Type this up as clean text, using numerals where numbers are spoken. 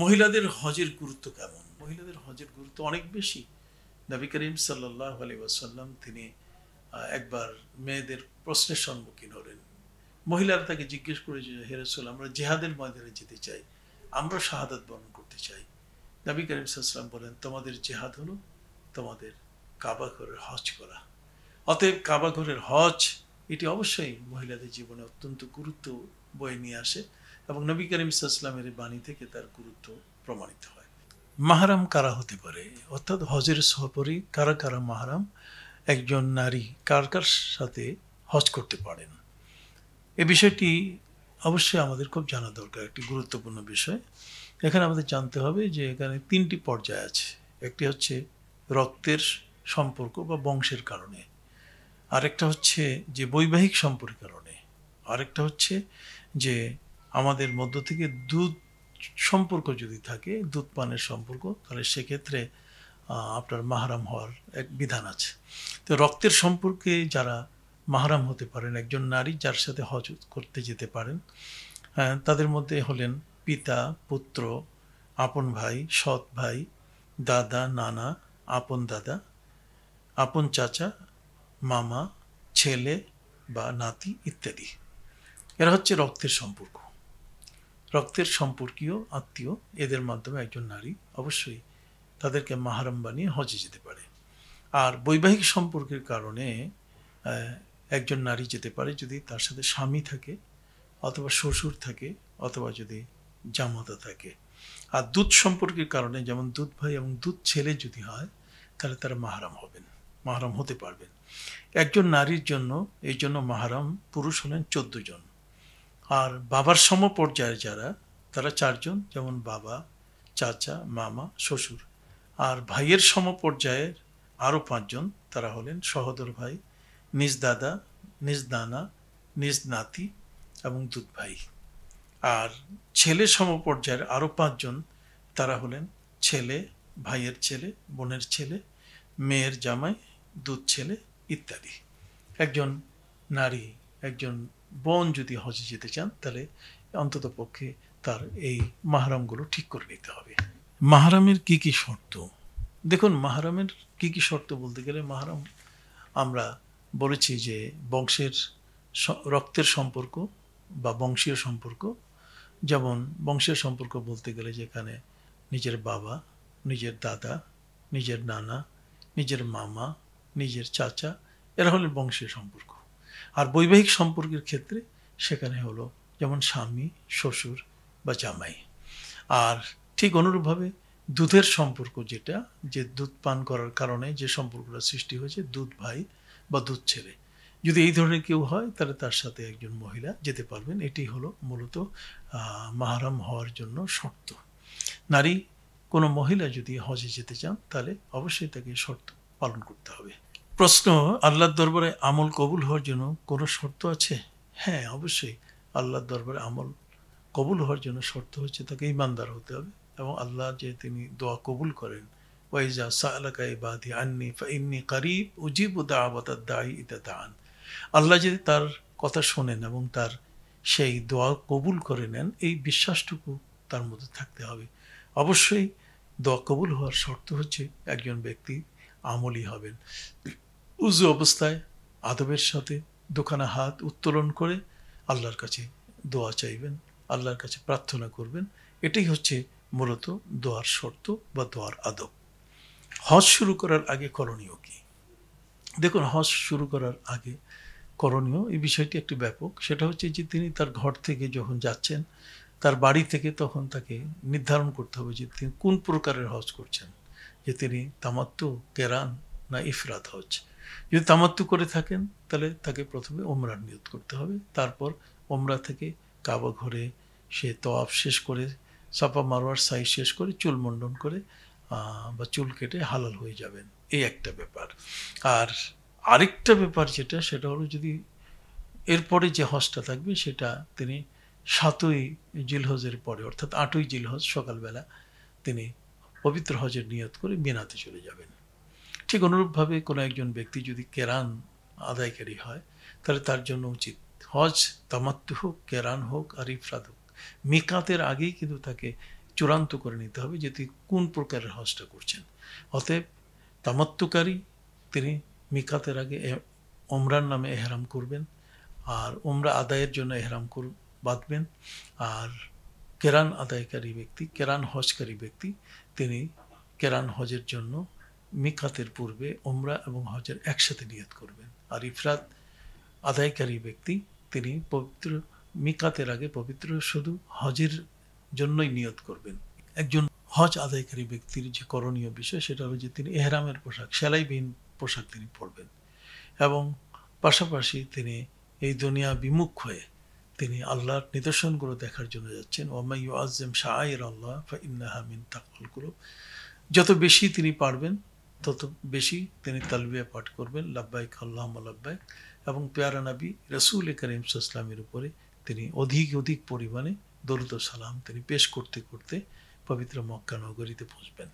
মহিলাদের হজের গুরুত্ব কেমন? মহিলাদের হজের গুরুত্ব অনেক বেশি। নবী করিম সাল্লাল্লাহু আলাইহি ওয়াসাল্লাম তিনি একবার মেয়েদের প্রশ্নের সম্মুখীন হলেন। মহিলারা তাকে জিজ্ঞেস করে যে, হে রাসূল, আমরা জিহাদের ময়দানে যেতে চাই, আমরা শাহাদাত বরণ করতে চাই। নবী করিম সাল্লাল্লাহু আলাইহি ওয়াসাল্লাম বলেন, তোমাদের জিহাদ হলো তোমাদের কাবা ঘরের হজ করা। অতএব কাবা ঘরের হজ এটি অবশ্যই মহিলাদের জীবনে অত্যন্ত গুরুত্ব বয়ে নিয়ে আসে এবং নবী করিম সাল্লাল্লাহু আলাইহি ওয়াসাল্লামের বাণী থেকে তার গুরুত্ব প্রমাণিত হয়। মাহরাম কারা হতে পারে, অর্থাৎ হজের সফরে কারা কারা মাহরাম? একজন নারী কার কার সাথে হজ করতে পারেন, এ বিষয়টি অবশ্যই আমাদের খুব জানা দরকার, একটি গুরুত্বপূর্ণ বিষয়। এখানে আমাদের জানতে হবে যে এখানে তিনটি পর্যায় আছে। একটি হচ্ছে রক্তের সম্পর্ক বা বংশের কারণে, আরেকটা হচ্ছে যে বৈবাহিক সম্পর্কের কারণে, আরেকটা হচ্ছে যে আমাদের মধ্য থেকে দুধ সম্পর্ক যদি থাকে, দুধ পানের সম্পর্ক, তাহলে সেক্ষেত্রে আপনার মাহরাম হওয়ার এক বিধান আছে। তো রক্তের সম্পর্কে যারা মাহরাম হতে পারেন, একজন নারী যার সাথে হজ করতে যেতে পারেন, তাদের মধ্যে হলেন পিতা, পুত্র, আপন ভাই, সৎ ভাই, দাদা, নানা, আপন দাদা, আপন চাচা, মামা, ছেলে বা নাতি ইত্যাদি। এরা হচ্ছে রক্তের সম্পর্ক, রক্তের সম্পর্কীয় আত্মীয়। এদের মাধ্যমে একজন নারী অবশ্যই তাদেরকে মাহরাম বানিয়ে হজে যেতে পারে। আর বৈবাহিক সম্পর্কের কারণে একজন নারী যেতে পারে যদি তার সাথে স্বামী থাকে, অথবা শ্বশুর থাকে, অথবা যদি জামাতা থাকে। আর দুধ সম্পর্কের কারণে, যেমন দুধ ভাই এবং দুধ ছেলে যদি হয়, তাহলে তারা মাহরাম হবেন, মাহরাম হতে পারবেন। একজন নারীর জন্য এই জন্য মাহরাম পুরুষ হলেন 14 জন। আর বাবার সমপর্যায়ের যারা, তারা 4 জন, যেমন বাবা, চাচা, মামা, শ্বশুর। আর ভাইয়ের সমপর্যায়ের আরও 5 জন, তারা হলেন সহোদর ভাই, নিজ দাদা, নিজ নানা, নিজ নাতি এবং দুধ ভাই। আর ছেলে সমপর্যায়ের আরও 5 জন, তারা হলেন ছেলে, ভাইয়ের ছেলে, বোনের ছেলে, মেয়ের জামাই, দুধ ছেলে ইত্যাদি। একজন নারী, একজন বোন যদি হজে যেতে চান, তাহলে অন্তত পক্ষে তার এই মাহরামগুলো ঠিক করে নিতে হবে। মাহরামের কি কি শর্ত? দেখুন, মাহরামের কি কি শর্ত বলতে গেলে, মাহরাম আমরা বলেছি যে বংশের রক্তের সম্পর্ক বা বংশীয় সম্পর্ক। যেমন বংশীয় সম্পর্ক বলতে গেলে যেখানে নিজের বাবা, নিজের দাদা, নিজের নানা, নিজের মামা, নিজের চাচা, এরা হলেন বংশীয় সম্পর্ক। আর বৈবাহিক সম্পর্কের ক্ষেত্রে সেখানে হলো যেমন স্বামী, শ্বশুর বা জামাই। আর ঠিক অনুরূপভাবে দুধের সম্পর্ক, যেটা যে দুধ পান করার কারণে যে সম্পর্কটা সৃষ্টি হয়েছে, দুধ ভাই বা দুধ ছেলে, যদি এই ধরনের কেউ হয়, তাহলে তার সাথে একজন মহিলা যেতে পারবেন। এটি হলো মূলত মাহরাম হওয়ার জন্য শর্ত। নারী, কোনো মহিলা যদি হজে যেতে চান, তাহলে অবশ্যই তাকে শর্ত পালন করতে হবে। প্রশ্ন, আল্লাহর দরবারে আমল কবুল হওয়ার জন্য কোনো শর্ত আছে? হ্যাঁ, অবশ্যই। আল্লাহর দরবারে আমল কবুল হওয়ার জন্য শর্ত হচ্ছে তাকে ঈমানদার হতে হবে, এবং আল্লাহ যে তিনি দোয়া কবুল করেন, ওয়াইজা সাআলাকা ইবাদি আন্নি ফাইন্নী কারিব উজিবু দাওয়াতাদ দাঈ ইযা দাআন। আল্লাহ যদি তার কথা শোনেন এবং তার সেই দোয়া কবুল করে নেন, এই বিশ্বাসটুকু তার মধ্যে থাকতে হবে। অবশ্যই দোয়া কবুল হওয়ার শর্ত হচ্ছে একজন ব্যক্তি আমলি হবেন। উযু অবস্থায় আদবের সাথে দুখানা হাত উত্তোলন করে আল্লাহর কাছে দোয়া চাইবেন, আল্লাহর কাছে প্রার্থনা করবেন। এটাই হচ্ছে মূলত দোয়ার শর্ত বা দোয়ার আদব। হজ শুরু করার আগে করণীয় কি? দেখুন, হজ শুরু করার আগে করণীয়, এই বিষয়টি একটি ব্যাপক। সেটা হচ্ছে যে তিনি তার ঘর থেকে যখন যাচ্ছেন, তার বাড়ি থেকে, তখন তাকে নির্ধারণ করতে হবে যে তিনি কোন প্রকারের হজ করছেন, যে তিনি তামাত্তু, কেরান না ইফরাদ হজ। যদি তামাত্তু করে থাকেন, তাহলে তাকে প্রথমে ওমরার নিয়ত করতে হবে। তারপর ওমরা থেকে কাবা ঘরে সে তওয়াফ শেষ করে, সাফা মারওয়ার সাই শেষ করে, চুল মুন্ডন করে বা চুল কেটে হালাল হয়ে যাবেন। এই একটা ব্যাপার। আর আরেকটা ব্যাপার যেটা, সেটা হলো যদি এরপরে যে হজটা থাকবে, সেটা তিনি 7ই জিলহজের পরে, অর্থাৎ 8ই জিলহজ সকালবেলা তিনি পবিত্র হজের নিয়ত করে মিনাতে চলে যাবেন। ঠিক অনুরূপভাবে কোনো একজন ব্যক্তি যদি কেরান আদায়কারী হয়, তাহলে তার জন্য উচিত হজ তামাত্তু হোক, কেরান হোক আর ইফরাদ হোক, মিকাতের আগেই কিন্তু তাকে চূড়ান্ত করে নিতে হবে যে তিনি কোন প্রকারের হজটা করছেন। অতএব তামাত্তুকারী তিনি মিকাতের আগে ওমরার নামে এহরাম করবেন, আর ওমরা আদায়ের জন্য এহরাম বাঁধবেন। আর কেরান আদায়কারী ব্যক্তি, কেরান হজকারী ব্যক্তি, তিনি কেরান হজের জন্য মিকাতের পূর্বে ওমরা এবং হজের একসাথে নিয়ত করবেন। আর ইফরাত আদায়কারী ব্যক্তি তিনি পবিত্র মিকাতের আগে পবিত্র শুধু হজের জন্যই নিয়ত করবেন। একজন হজ আদায়কারী ব্যক্তির যে করণীয় বিষয় সেটা হলো যে তিনি এহরামের পোশাক, সেলাইবিহীন পোশাক তিনি পরবেন, এবং পাশাপাশি তিনি এই দুনিয়া বিমুখ হয়ে তিনি আল্লাহর নিদর্শনগুলো দেখার জন্য যাচ্ছেন। ওমা ইউআজ্জিম শাআইর আল্লাহ ফাইন্নাহা মিন তাকওয়াল কুলুব। যত বেশি তিনি পারবেন তত বেশি তিনি তালবিয়া পাঠ করবেন, লাব্বাইক আল্লাহুম্মা লাব্বাইক, এবং পেয়ারা নবী রাসূল করিম সাল্লাল্লাহু আলাইহি ওয়াসাল্লামের উপরে তিনি অধিক পরিমাণে দরুদ ও সালাম তিনি পেশ করতে করতে পবিত্র মক্কা নগরীতে পৌঁছবেন।